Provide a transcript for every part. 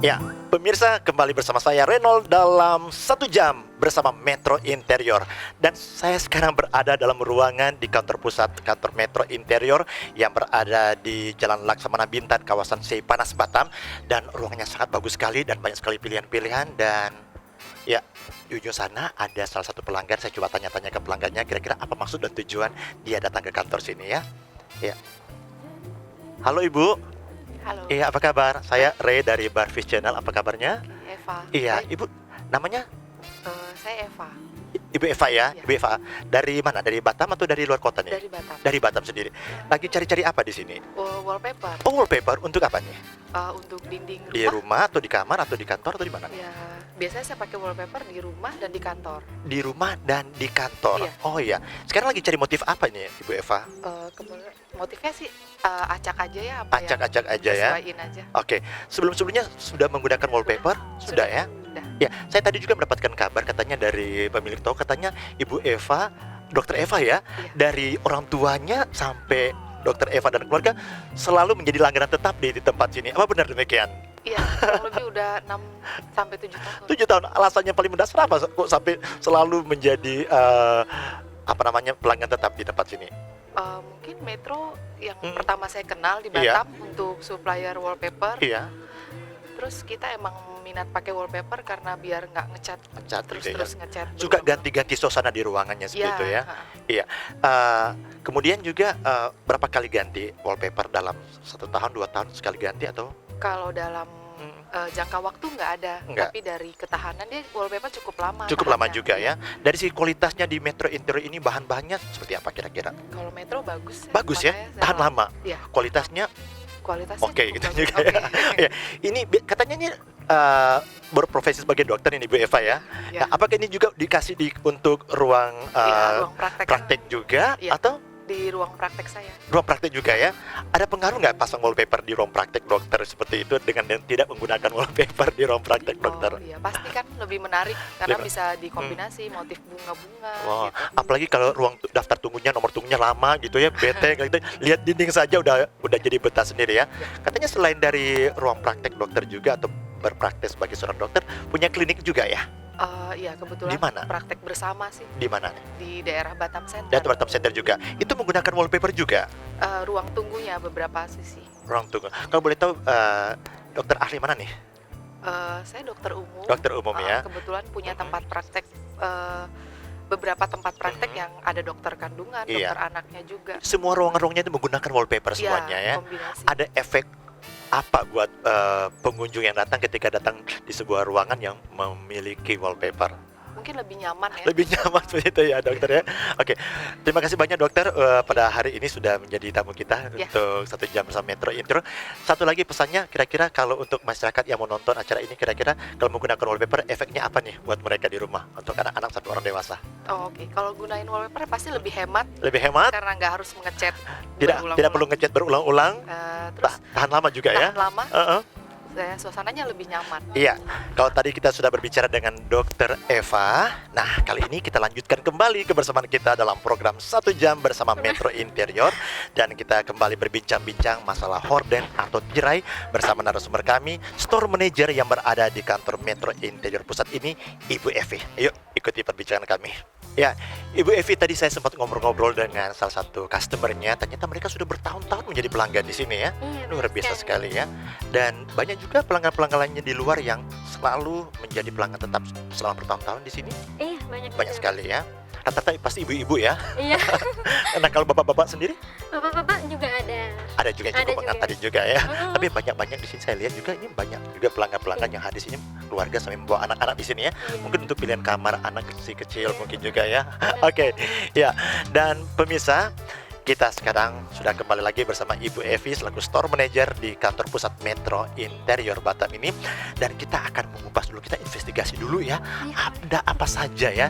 Ya, pemirsa, kembali bersama saya Reynold dalam 1 jam bersama Metro Interior. Dan saya sekarang berada dalam ruangan di kantor pusat kantor Metro Interior yang berada di Jalan Laksamana Bintan, kawasan Seipanas, Batam. Dan ruangannya sangat bagus sekali dan banyak sekali pilihan-pilihan. Dan ya, di ujung sana ada salah satu pelanggan. Saya coba tanya-tanya ke pelanggannya kira-kira apa maksud dan tujuan dia datang ke kantor sini ya. Ya. Halo Ibu. Halo, Iya, apa kabar? Saya Ray dari Barfish Channel. Apa kabarnya? Eva. Iya, Saya, Ibu namanya saya Eva Ibu Eva ya? Iya. Ibu Eva. Dari mana? Dari Batam atau dari luar kota nih? dari Batam. Dari Batam sendiri. Lagi cari-cari apa di sini? Wallpaper Oh, wallpaper untuk apa nih? untuk dinding Di rumah atau di kamar atau di kantor atau di mana? Ya, biasanya saya pakai wallpaper di rumah dan di kantor. Di rumah dan di kantor. Iya. Oh iya. Sekarang lagi cari motif apa nih, Ibu Eva? Kemudian motifnya sih acak aja ya, apa yang Acak-acak aja ya. sesuaiin aja. Oke. Sebelum-sebelumnya sudah menggunakan wallpaper? Sudah ya? Sudah. Ya, saya tadi juga mendapatkan kabar katanya dari pemilik toko, katanya Ibu Eva, Dokter Eva ya, Iya. dari orang tuanya sampai Dokter Eva dan keluarga selalu menjadi langganan tetap di tempat sini. Apa benar demikian? Iya, kurang lebih udah 6 sampai 7 tahun. 7 tahun. Alasannya paling mendasar apa kok sampai selalu menjadi pelanggan tetap di tempat sini? Mungkin Metro yang Hmm. pertama saya kenal di Iya. Batam untuk supplier wallpaper. Iya, Terus kita emang minat pakai wallpaper karena biar nggak ngecat ngecat gitu ya. terus ngecat. Suka berulang-ulang. ganti-ganti suasana di ruangannya seperti itu ya. ha. Iya. Kemudian juga berapa kali ganti wallpaper dalam 1 tahun, 2 tahun sekali ganti atau? Kalau dalam jangka waktu nggak ada, Nggak. tapi dari ketahanan dia wallpaper cukup lama. Cukup lama tahannya. juga ya. Dari segi kualitasnya di Metro Interior ini bahan-bahannya seperti apa kira-kira? Kalau Metro bagus. Bagus ya, makanya saya tahan mau- lama. Iya, Kualitasnya kualitasnya oke cukup gitu bagus. juga Oke. ya. Ya, ini katanya ini berprofesi sebagai dokter ini Bu Eva ya. Ya. Nah, apakah ini juga dikasih untuk ruang Iya, ruang praktek. praktek juga Iya. atau Di ruang praktek saya. ruang praktek juga ya? Ada pengaruh nggak pasang wallpaper di ruang praktek dokter seperti itu dengan tidak menggunakan wallpaper di ruang praktek dokter? Oh iya, pasti kan lebih menarik karena Lebih- bisa dikombinasi motif bunga-bunga. Wah, gitu. apalagi kalau ruang daftar tunggunya, nomor tunggunya lama gitu ya, bete gitu. Lihat dinding saja udah jadi betah sendiri ya. Katanya selain dari ruang praktek dokter juga atau berpraktek sebagai seorang dokter, punya klinik juga ya? Iya, kebetulan Di mana? praktek bersama sih Di mana? di daerah Batam Center. Dan Batam Center juga. Itu menggunakan wallpaper juga. Ruang tunggunya beberapa sisi. Ruang tunggu. Kalau boleh tahu dokter ahli mana nih? Saya dokter umum. Dokter umum ya. Kebetulan punya Mhm. tempat praktek, beberapa tempat praktek Mhm. yang ada dokter kandungan, Iya. dokter anaknya juga. Semua ruangan-ruangnya itu menggunakan wallpaper semuanya ya. Kombinasi. Ada efek apa buat pengunjung yang datang ketika datang di sebuah ruangan yang memiliki wallpaper? Mungkin lebih nyaman ya. Lebih nyaman seperti itu ya dokter ya. Oke, terima kasih banyak dokter pada hari ini sudah menjadi tamu kita Ya. untuk 1 jam bersama Metro Intro. Satu lagi pesannya kira-kira kalau untuk masyarakat yang mau nonton acara ini kira-kira kalau menggunakan wallpaper efeknya apa nih buat mereka di rumah untuk anak-anak sampai orang dewasa? Oh, oke. Kalau gunain wallpaper pasti lebih hemat Lebih hemat, karena nggak harus mengecat tidak perlu ngecat berulang-ulang, terus tahan lama juga ya. tahan lama, Heeh. suasananya lebih nyaman. Iya, kalau tadi kita sudah berbicara dengan Dokter Eva, nah kali ini kita lanjutkan kembali kebersamaan kita dalam program 1 jam bersama Metro Interior. Dan kita kembali berbincang-bincang masalah horden atau tirai bersama narasumber kami, Store Manager yang berada di kantor Metro Interior Pusat ini, Ibu Evi. Ayo ikuti perbincangan kami. Ya, Ibu Evi, tadi saya sempat ngobrol-ngobrol dengan salah satu customernya. Ternyata mereka sudah bertahun-tahun menjadi pelanggan di sini ya. Iya, Luar biasa sekali ya. Dan banyak juga pelanggan-pelanggan lainnya di luar yang selalu menjadi pelanggan tetap selama bertahun-tahun di sini. Iya, banyak Banyak juga. sekali ya. Rata-rata pasti ibu-ibu ya. Iya, Nah, kalau bapak-bapak sendiri bapak-bapak juga ada. ada juga yang Ada cukup juga. mengantari juga ya. Mm. Tapi banyak-banyak di sini saya lihat juga ini banyak juga pelanggan-pelanggan yang hadir di sini, keluarga sampai membawa anak-anak di sini ya. Iya. Mungkin untuk pilihan kamar anak kecil-kecil Iya. mungkin juga ya. Benar Oke, sekali. ya. Dan pemirsa, kita sekarang sudah kembali lagi bersama Ibu Evi selaku Store Manager di kantor pusat Metro Interior Batam ini. Dan kita akan mengupas dulu, kita investigasi dulu ya, Iya. ada apa saja ya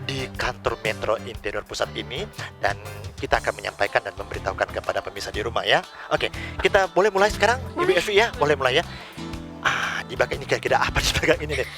di kantor Metro Interior Pusat ini. Dan kita akan menyampaikan dan memberitahukan kepada pemirsa di rumah ya. Oke, kita boleh mulai sekarang Ibu Boleh. Evi ya, boleh mulai ya. Di belakang ini kira-kira apa di belakang ini nih?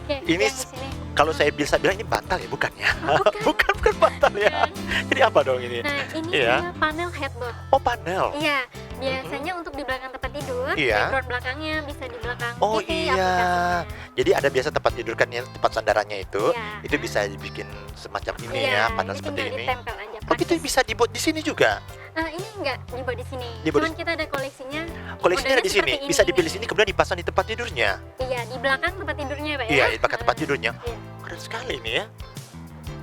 Oke, Ini yang di sini. kalau saya bisa bilang ini bantal ya, bukan ya? Oh, bukan. bukan bantal ya. Bukan. Jadi apa dong ini? Nah, ini Iya. dia panel headboard. Oh, panel. Iya, biasanya untuk di belakang tempat tidur, Iya. background belakangnya bisa di belakang Oh TV iya. aplikasinya. Jadi ada biasa tempat tidur kan ya, tempat sandarannya itu. Iya. Itu bisa dibikin semacam ini Iya, ya, panel ini seperti tinggal ini. ditempel aja. Oh, gitu bisa dibuat di sini juga. Ini enggak dibuat di sini. Dibuat di- Cuman kita ada koleksinya. Koleksinya ada di sini. Modelnya Bisa seperti dipilih ini. sini kemudian dipasang di tempat tidurnya. Iya, di belakang tempat tidurnya, Pak ya. Iya, di belakang tempat tidurnya. Iya. Keren sekali ini ya.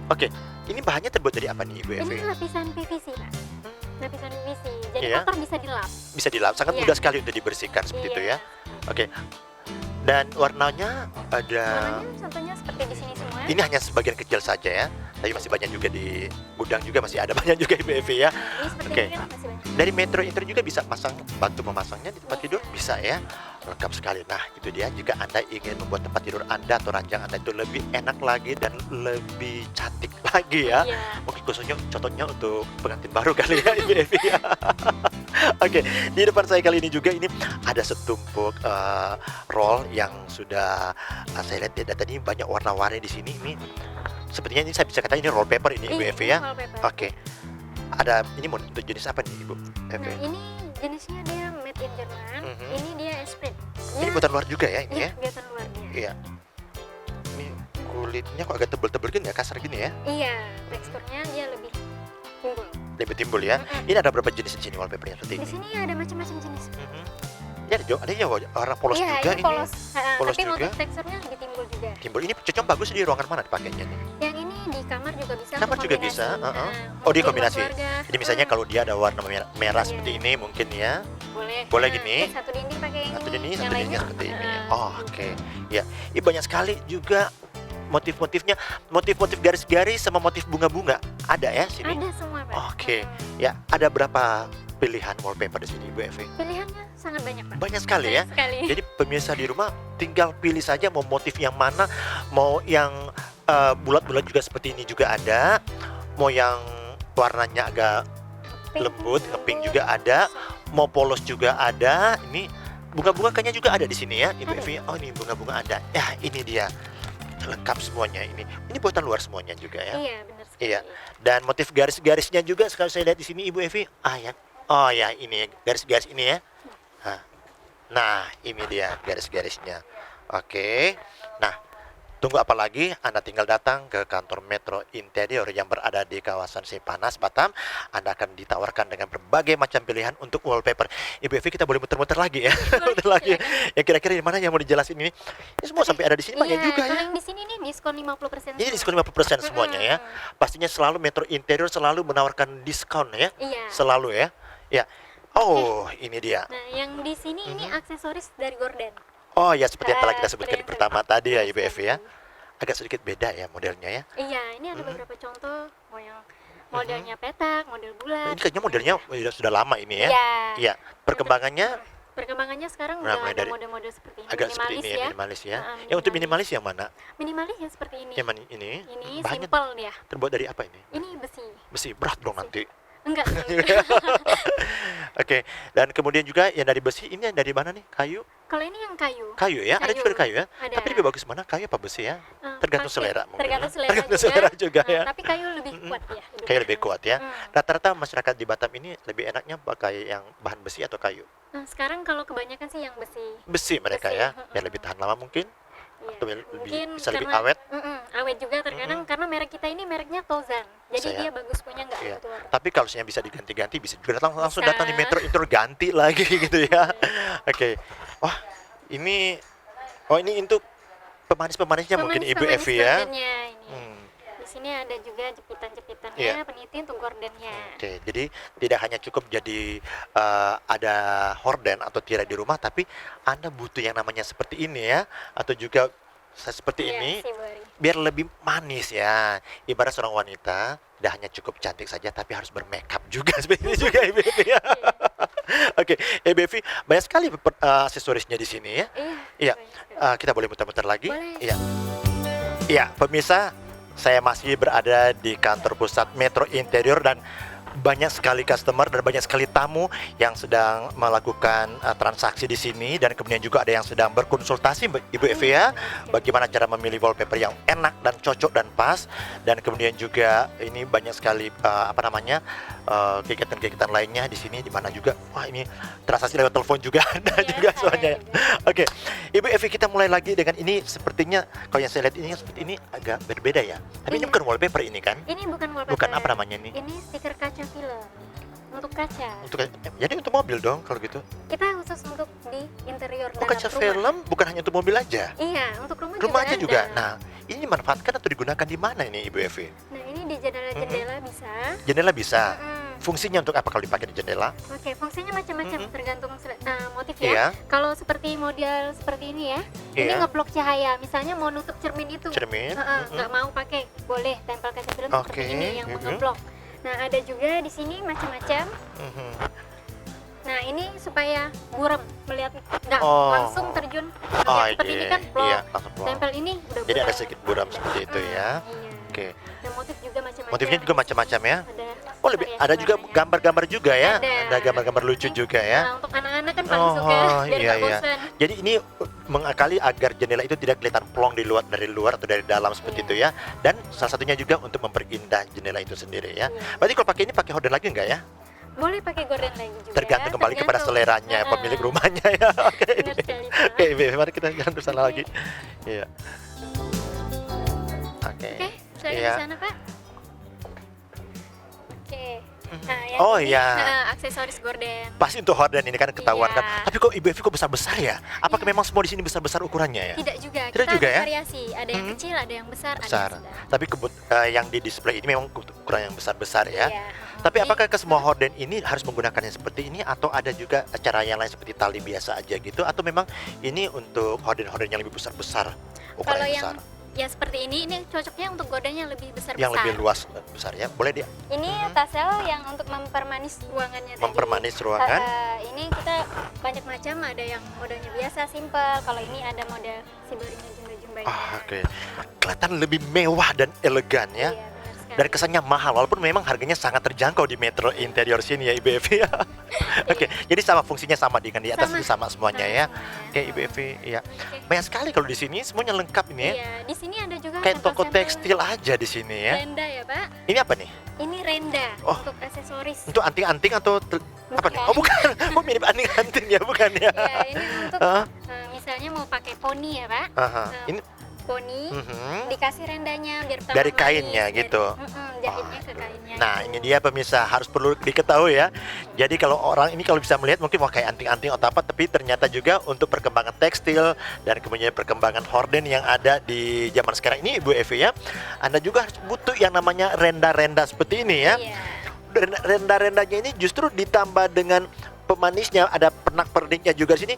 Oke, ini bahannya terbuat dari apa nih Ibu Evi? Ini lapisan PVC, Pak. Lapisan PVC. Jadi Iya. kotor bisa dilap. Bisa dilap, sangat Iya. mudah sekali untuk dibersihkan seperti Iya. itu ya. Oke. Dan warnanya ada. Warnanya contohnya seperti di sini semua. Ini hanya sebagian kecil saja ya. Tapi masih banyak juga di gudang juga masih ada banyak juga Ibu Evi ya. Ini seperti Oke. ini kan masih banyak. Dari Metro Interior juga bisa bantu memasangnya di tempat Iya. tidur bisa ya. Lengkap sekali. Nah, itu dia jika Anda ingin membuat tempat tidur Anda atau ranjang Anda itu lebih enak lagi dan lebih cantik lagi ya. Iya. Mungkin khususnya contohnya untuk pengantin baru kali ya Ibu Evi ya. Oke, di depan saya kali ini juga ini ada setumpuk roll yang sudah saya lihat ya, dan tadi banyak warna-warni di sini. Ini sepertinya ini saya bisa katakan ini roll paper ini Ibu Iya, Evi ini ya. wallpaper. Oke. Ada ini mau untuk jenis apa nih Ibu Evi? Nah, ini jenisnya dia made in Jerman. Mhm. Ini dia Esprit. Ini buatan luar juga ya ini Iya, ya? buatan luar dia. Iya. Ini kulitnya kok agak tebel-tebel gini ya, kasar gini ya? Iya, teksturnya dia lebih timbul. Lebih timbul ya. Mm-mm. Ini ada berapa jenis di sini wallpapernya seperti Di ini? sini ada macam-macam jenis. Mhm. Ini ada juga, ada yang warna polos Iya, juga ini ini. polos. Polos Tapi juga. untuk teksturnya lebih timbul juga. Timbul ini cocok bagus di ruangan mana dipakainya nih? Yang ini di kamar juga bisa. Kamar untuk juga kombinasi. bisa, Nah, Oh, mungkin dia buat kombinasi. keluarga. Jadi misalnya kalau dia ada warna merah Iya. seperti ini mungkin ya. boleh. boleh Nah, gini. terus satu dinding pakai ini. Satu ini, yang satu ininya lainnya, seperti ini. uh, Oh, oke. Ya, ini banyak sekali juga motif-motifnya, motif-motif garis-garis sama motif bunga-bunga. Ada ya sini? Ada semua, Pak. Oke. Hmm. Ya, ada berapa pilihan wallpaper di sini Ibu Evi? Pilihannya sangat banyak, Pak. Banyak sekali ya. Banyak sekali. Jadi pemirsa di rumah tinggal pilih saja mau motif yang mana, mau yang bulat-bulat juga seperti ini juga ada, mau yang warnanya agak Pink. lembut, pink juga ada, mau polos juga ada. Ini bunga-bunga kayaknya juga ada di sini ya, Ibu Ada. Evi. Oh, ini bunga-bunga ada. Ya, ini dia. Lengkap semuanya ini. Ini buatan luar semuanya juga ya. Iya, benar sekali. Iya. Dan motif garis-garisnya juga sekali saya lihat di sini Ibu Evi. Ya. Oh ya, ini garis-garis ini ya. Nah, ini dia garis-garisnya. Oke. Nah, tunggu apa lagi? Anda tinggal datang ke kantor Metro Interior yang berada di kawasan Sipanas, Batam. Anda akan ditawarkan dengan berbagai macam pilihan untuk wallpaper. Ibu Evi, kita boleh muter-muter lagi ya. Muter lagi. Ya kira-kira di mana yang mau dijelasin ini? Ini semua sampai ada di sini banyak Iya, juga kalau ya. yang di sini nih diskon 50%. Ini diskon 50% semuanya ya. Pastinya selalu Metro Interior selalu menawarkan diskon ya. Iya. Selalu ya. Ya. Oh, ini dia. Nah, yang di sini ini Mhm. aksesoris dari Gordon. Oh ya, seperti yang telah kita sebutkan Seperti yang pertama tadi ya Ibu Betul Evi ya. sekali. Agak sedikit beda ya modelnya ya. Iya, ini ada Mhm. beberapa contoh, mau yang modelnya petak, model bulat. Ini kayaknya modelnya sudah lama ini ya. Iya. Iya. Perkembangannya Perkembangannya sekarang Nah, udah mulai ada dari- model-model seperti ini, agak seperti minimalis ini ya, ya. minimalis ya. Heeh, Yang untuk minimalis. minimalis yang mana? Minimalis yang seperti ini. Yang mana ini? Ini Bahannya simple dia. terbuat dari apa ini? Ini besi. Besi, berat dong nanti. Enggak. Oke. Dan kemudian juga yang dari besi ini yang dari mana nih? Kayu? Kalau ini yang kayu. Kayu ya? Ada juga dari kayu ya? Ada. Tapi lebih bagus mana? Kayu apa besi ya? Tergantung Pakai- selera mungkin Tergantung ya. selera Tergantung juga. selera juga Nah, ya. Tapi kayu lebih Mm-mm. kuat ya. Kayu lebih kuat ya. Hmm. Rata-rata masyarakat di Batam ini lebih enaknya pakai yang bahan besi atau kayu? Nah, sekarang kalau kebanyakan sih yang besi. Besi mereka Besi, ya, mm-mm. biar lebih tahan lama mungkin, Iya. atau lebih, Mungkin bisa lebih karena- awet. Awet juga terkadang karena merek kita ini mereknya Tozan. Jadi Saya- dia bagus punya nggak Iya. kotor. Tapi kalau misalnya bisa diganti-ganti, bisa juga langsung Bisa. datang di Metro Interior ganti lagi gitu ya. Oke, wah ini, ini untuk pemanis-pemanisnya mungkin Ibu Pemanis-pemanis Evi ya. gordennya ini. Hmm. Di sini ada juga jepitan-jepitannya, Iya. peniti untuk gordennya. Oke, jadi tidak hanya cukup jadi ada horden atau tirai di rumah, tapi Anda butuh yang namanya seperti ini ya, atau juga seperti Iya, ini, si Bari. biar lebih manis ya. Ibarat seorang wanita, tidak hanya cukup cantik saja, tapi harus bermakeup juga seperti ini juga Ibu Evi ya. Oke, Ibu Evi, banyak sekali aksesorisnya di sini ya. Iya. banyak sekali. Kita boleh muter-muter lagi? Boleh. Iya. Iya, pemirsa, saya masih berada di kantor pusat Metro Interior dan banyak sekali customer dan banyak sekali tamu yang sedang melakukan transaksi di sini, dan kemudian juga ada yang sedang berkonsultasi Ibu Evi ya, bagaimana cara memilih wallpaper yang enak dan cocok dan pas, dan kemudian juga ini banyak sekali kegiatan-kegiatan lainnya di sini, di mana juga wah ini transaksi lewat telepon juga ada Iya, juga soalnya. ada Oke, Ibu Evi, kita mulai lagi dengan ini. Sepertinya kalau yang saya lihat ini seperti ini agak berbeda ya. Tapi ini Iya. bukan wallpaper ini kan? Ini bukan wallpaper. Bukan, apa namanya ini? Ini stiker kaca film. Untuk kaca. Jadi untuk mobil dong kalau gitu. Kita khusus untuk di interior Oh, dalam kaca rumah. film bukan hanya untuk mobil aja. Iya, untuk rumah, Rumah aja juga. ada. Nah, ini dimanfaatkan atau digunakan di mana ini Ibu Evi? Nah, ini di jendela-jendela bisa. Jendela bisa. Mm-mm. Fungsinya untuk apa kalau dipakai di jendela? Oke, fungsinya macam-macam Mm-mm. tergantung motif ya. Iya. Kalau seperti model seperti ini ya, ini Iya. ngeblok cahaya. Misalnya mau nutup cermin itu, Cermin. nggak mau pakai, boleh tempel kaca film Oke, seperti ini yang mhm. ngeblok. Nah, ada juga di sini macam-macam. Mhm. Nah, ini supaya buram melihat nggak Oh. langsung terjun. Oh, Melihat seperti ini kan, iya, langsung plong. tempel ini udah Jadi ada buram. sedikit buram seperti itu ya. Iya. Oke. Dan motif juga macam-macam. Motifnya juga macam-macam ya. Ada Oh, lebih variasi ada juga warnanya. gambar-gambar juga ya. Ada. Gambar-gambar lucu juga ya. Nah, untuk anak-anak kan paling suka Oh, biar iya, nggak iya. bosan. Jadi ini mengakali agar jendela itu tidak kelihatan plong dari luar atau dari dalam seperti Iya. itu ya. Dan salah satunya juga untuk memperindah jendela itu sendiri ya. Iya. Berarti kalau pakai ini pakai horden lagi enggak ya? Boleh pakai gorden lagi juga. Tergantung kembali kepada tergantung. seleranya Heeh. pemilik rumahnya ya. Oke. Benar sekali, Pak. Oke, Ibu, mari kita jalan ke sana lagi. Iya. Oke. Oke, saya Iya. di sana, Pak. Oke. Nah, yang Oh, ini, iya. aksesoris gorden. Pasti untuk horden ini kan ketahuan Iya. kan. Tapi kok Ibu Evi kok besar-besar ya? Apakah Iya. memang semua di sini besar-besar ukurannya ya? Tidak juga. Tidak Kita juga ada ya? variasi. Ada yang Hmm. kecil, ada yang besar, Besar. ada yang sedang. Tapi yang di display ini memang ukuran yang besar-besar ya. Iya. Tapi Ini- apakah ke semua horden ini harus menggunakan yang seperti ini, atau ada juga cara yang lain seperti tali biasa aja gitu, atau memang ini untuk horden-horden yang lebih besar-besar, ukuran kalau yang yang besar, ya seperti ini cocoknya untuk gordennya lebih besar. yang lebih luas besar ya? Boleh dia Ini tassel yang untuk mempermanis ruangannya tadi. mempermanis ruangan? Ini kita banyak macam, ada yang modelnya biasa, simple. Kalau ini ada model simbol jumbai-jumbai. Oke. Kelihatan lebih mewah dan elegan ya. Iya, benar sekali. Dan kesannya mahal, walaupun memang harganya sangat terjangkau di Metro Interior sini ya Ibu Evi ya. Oke, jadi sama fungsinya sama dengan di atas Sama. itu sama semuanya ya. Semuanya. Oke Ibu Evi, ya. Oke. Banyak sekali kalau di sini semuanya lengkap ini ya. Iya, di sini ada juga Kayak toko sampel-sampel tekstil aja di sini ya. Renda ya, Pak. Ini apa nih? Ini renda Oh. untuk aksesoris. Untuk anting-anting atau apa nih? Oh bukan, oh mirip anting-anting ya, bukan ya? Iya, ini untuk Hah? misalnya mau pakai poni ya, Pak. Aha. Nah, Ini Poni mhm. dikasih rendanya biar tambah Dari manis, kainnya dari- gitu. jahitnya ke kainnya. Nah gitu. ini dia pemirsa, harus perlu diketahui ya. Jadi kalau orang ini kalau bisa melihat mungkin wah kayak anting-anting atau apa, tapi ternyata juga untuk perkembangan tekstil dan kemudian perkembangan horden yang ada di zaman sekarang ini Ibu Evi ya, Anda juga harus butuh yang namanya renda-renda seperti ini ya. Iya. Renda-rendanya ini justru ditambah dengan pemanisnya, ada pernak-perniknya juga di sini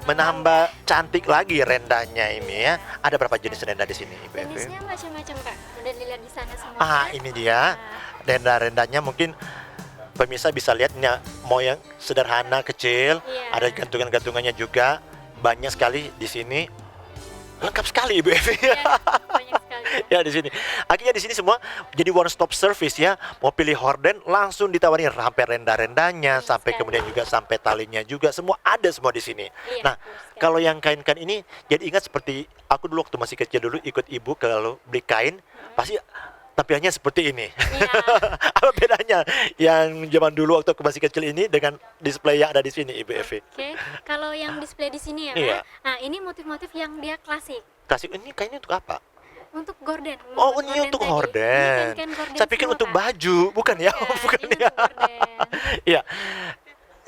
menambah cantik lagi rendanya ini ya. Ada berapa jenis renda di sini Ibu Evi? Jenisnya macam-macam, Kak. Udah dilihat di sana semua. Ah, kan? ini dia. Renda-rendanya mungkin pemirsa bisa lihat ini mau yang sederhana kecil, Iya. ada gantungan-gantungannya juga. Banyak sekali di sini. Lengkap sekali Ibu Evi. Iya, banyak sekali. Ya di sini. Akhirnya di sini semua jadi one stop service ya. Mau pilih horden langsung ditawarin sampai renda-rendanya, Benar sampai sekali. kemudian juga sampai talinya juga, semua ada semua di sini. Iya, Nah, betul sekali. kalau yang kain-kain ini jadi ingat seperti aku dulu waktu masih kecil dulu ikut ibu kalau beli kain, pasti tampilannya seperti ini. Iya. Apa bedanya yang zaman dulu waktu aku masih kecil ini dengan display yang ada di sini Ibu Evi? Oke, kalau yang display di sini ya, Pak. Iya. Nah, ini motif-motif yang dia klasik. Kasih ini kainnya untuk apa? Untuk gorden. Oh, membuat ini untuk tadi. horden. Ini kan gorden Saya pikir semua, untuk Kak. baju, bukan ya? Bukan ini ya. untuk gorden. Iya.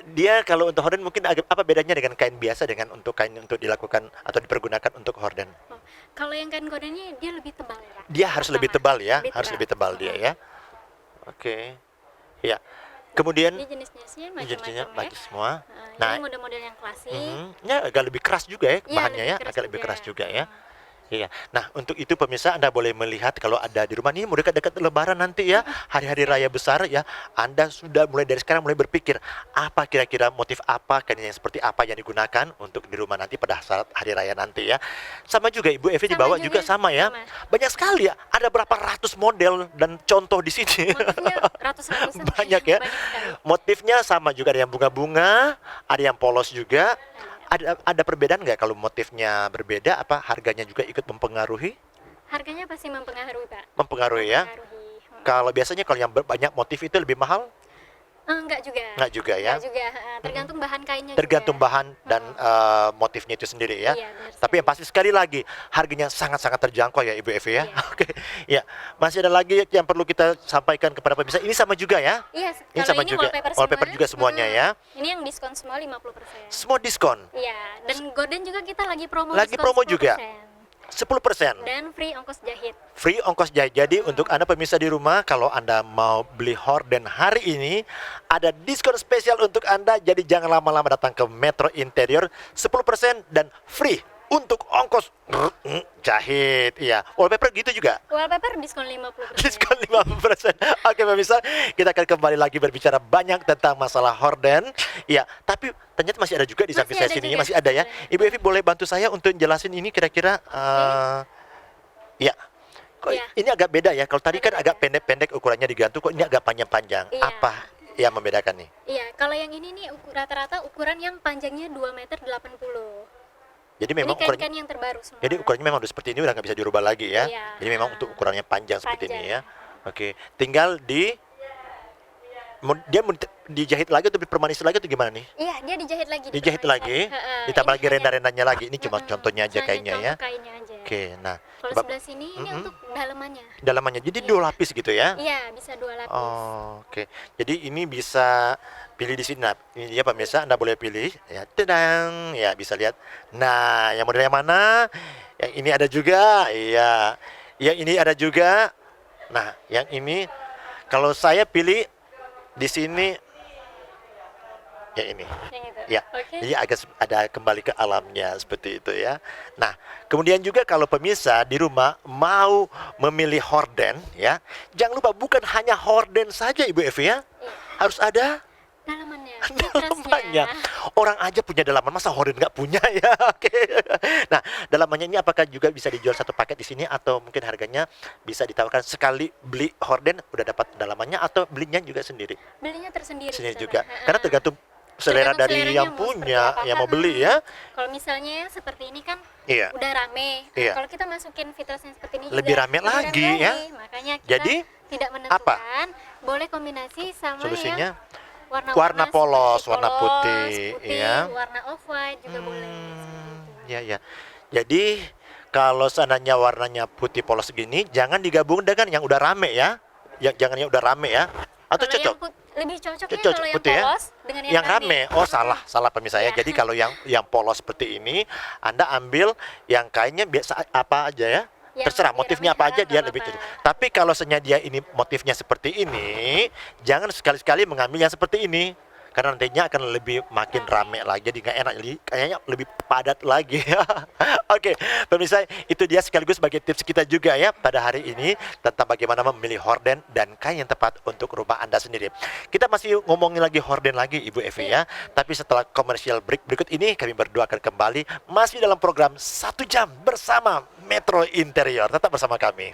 Dia kalau untuk horden mungkin apa bedanya dengan kain biasa dengan untuk kain untuk dilakukan atau dipergunakan untuk horden? Oh, kalau yang kain gordennya dia lebih tebal ya, Kak. Dia harus lebih Pertama, tebal ya, harus lebih tebal dia ya. Oke. Ya. Kemudian Ini jenis-jenisnya jenisnya macam-macam baju ya. semua. Nah, Nah, ini model-model yang klasik. Ya agak lebih keras juga ya Iya, bahannya ya, lebih keras agak lebih juga. keras juga ya. Iya. Nah, untuk itu pemirsa Anda boleh melihat kalau ada di rumah ini mau dekat-dekat Lebaran nanti ya, hari-hari raya besar ya, Anda sudah mulai dari sekarang mulai berpikir apa kira-kira motif apa kain yang seperti apa yang digunakan untuk di rumah nanti pada saat hari raya nanti ya. Sama juga Ibu Evi Sama dibawa juga juga, sama ya. sama. Banyak sekali ya. Ada berapa ratus model dan contoh di sini. Motifnya ratus-ratusan. Banyak ya. Banyak sekali. Motifnya sama juga, ada yang bunga-bunga, ada yang polos juga. Ada perbedaan nggak kalau motifnya berbeda? Apa harganya juga ikut mempengaruhi? Harganya pasti mempengaruhi, Pak. Mempengaruhi ya. Mempengaruhi. Kalau biasanya kalau yang banyak motif itu lebih mahal? Enggak juga. Nggak juga ya. Enggak juga. Tergantung bahan kainnya Tergantung juga. bahan dan motifnya itu sendiri ya. Iya, benar Tapi yang sekali. pasti sekali lagi harganya sangat-sangat terjangkau ya Ibu Evi ya. Iya. Oke. Ya. Masih ada lagi yang perlu kita sampaikan kepada pemirsa. Ini sama juga ya. Iya, Ini kalau sama ini juga. wallpaper Juga semuanya ya. Ini yang diskon semua 50%. Semua diskon. Iya, dan gorden juga kita lagi promo Lagi diskon promo juga? 10%. 10%. Dan free ongkos jahit. Free ongkos jahit. Jadi untuk Anda pemirsa di rumah, kalau Anda mau beli horden hari ini, ada diskon spesial untuk Anda. Jadi jangan lama-lama datang ke Metro Interior, 10% dan free untuk ongkos jahit. Iya, wallpaper gitu juga. Wallpaper diskon 50%. Diskon 50%. Oke pemirsa, kita akan kembali lagi berbicara banyak tentang masalah horden. Iya, tapi ternyata masih ada juga di Masih samping saya ada sini, juga masih ada ya. sebenarnya. Ibu Evi boleh bantu saya untuk jelasin ini kira-kira ya. Kok Iya. ini agak beda ya? Kalau tadi kan Agak agak pendek-pendek ukurannya digantung, kok ini agak panjang-panjang. Iya. Apa yang membedakan nih? Iya, kalau yang ini nih rata-rata ukuran yang panjangnya 2,80 m. Jadi Ini memang ukurannya, kain-kain yang terbaru semua. jadi ukurannya memang udah seperti ini, udah nggak bisa dirubah lagi ya. Iya. Jadi memang untuk ukurannya panjang seperti ini ya. Panjang. Oke, tinggal dia mau dijahit lagi atau dipermanis lagi atau gimana nih? Iya, dia dijahit lagi. Dijahit dipermanis lagi, Heeh, ditambah ini lagi hanya- renda-rendanya lagi. Ini cuma Mm-mm, contohnya aja hanya kayaknya ya. contoh kainnya aja. Oke, nah Kalau coba sebelah sini ini Mm-mm. untuk dalamannya. dalamannya. Jadi Iya. 2 lapis gitu ya? Iya, bisa 2 lapis. Oh, oke. Jadi ini bisa pilih di sini. Nah, ini dia pemirsa, Anda boleh pilih. Ya, tedang. Ya, bisa lihat. Nah, yang model yang mana? Yang ini ada juga. Iya. Yang ini ada juga. Nah, yang ini kalau saya pilih di sini yang ini. Yang itu. Ya, Oke. jadi agak ada kembali ke alamnya seperti itu ya. Nah, kemudian juga kalau pemirsa di rumah mau memilih horden ya, jangan lupa bukan hanya horden saja Ibu Evi ya, Iya. harus ada Dalamannya. dalamannya. fitrasnya. Orang aja punya dalaman, masa horden nggak punya ya? Oke. Nah, dalamannya ini apakah juga bisa dijual satu paket di sini atau mungkin harganya bisa ditawarkan sekali beli horden udah dapat dalamannya atau belinya juga sendiri? Belinya tersendiri. Sendiri bisa, juga. Pak. Karena tergantung selera Tergantung dari seleranya yang mau seperti punya, apa. yang mau beli ya. Kalau misalnya yang seperti ini kan Iya. udah rame. Nah, Iya. kalau kita masukin fitrasnya seperti ini Lebih juga rame lebih lagi, ya. Makanya kita Jadi, tidak menentukan. Boleh kombinasi sama Solusinya yang warna warna polos, seperti warna polos, putih, putih, ya. warna off white juga boleh. Ya, ya. Jadi kalau seandainya warnanya putih polos segini, jangan digabung dengan yang udah rame ya. Jangan yang udah rame ya. Atau Kalau cocok? yang lebih cocoknya Cocok, kalau yang putih ya? polos dengan Yang rame. Oh, salah pemirsa ya. Iya. Jadi kalau yang polos seperti ini, Anda ambil yang kainnya biasa apa aja ya. Yang Terserah lebih motifnya rame, apa aja nggak dia apa-apa. lebih cocok. Tapi kalau sengaja ini motifnya seperti ini, jangan sekali-sekali mengambil yang seperti ini. Karena nantinya akan lebih makin rame lagi, jadi nggak enak, jadi kayaknya lebih padat lagi. Oke, pemirsa, itu dia sekaligus sebagai tips kita juga ya pada hari ini tentang bagaimana memilih horden dan kain yang tepat untuk rumah Anda sendiri. Kita masih ngomongin lagi horden lagi Ibu Evi ya, tapi setelah komersial break berikut ini kami berdua akan kembali masih dalam program 1 jam bersama Metro Interior. Tetap bersama kami.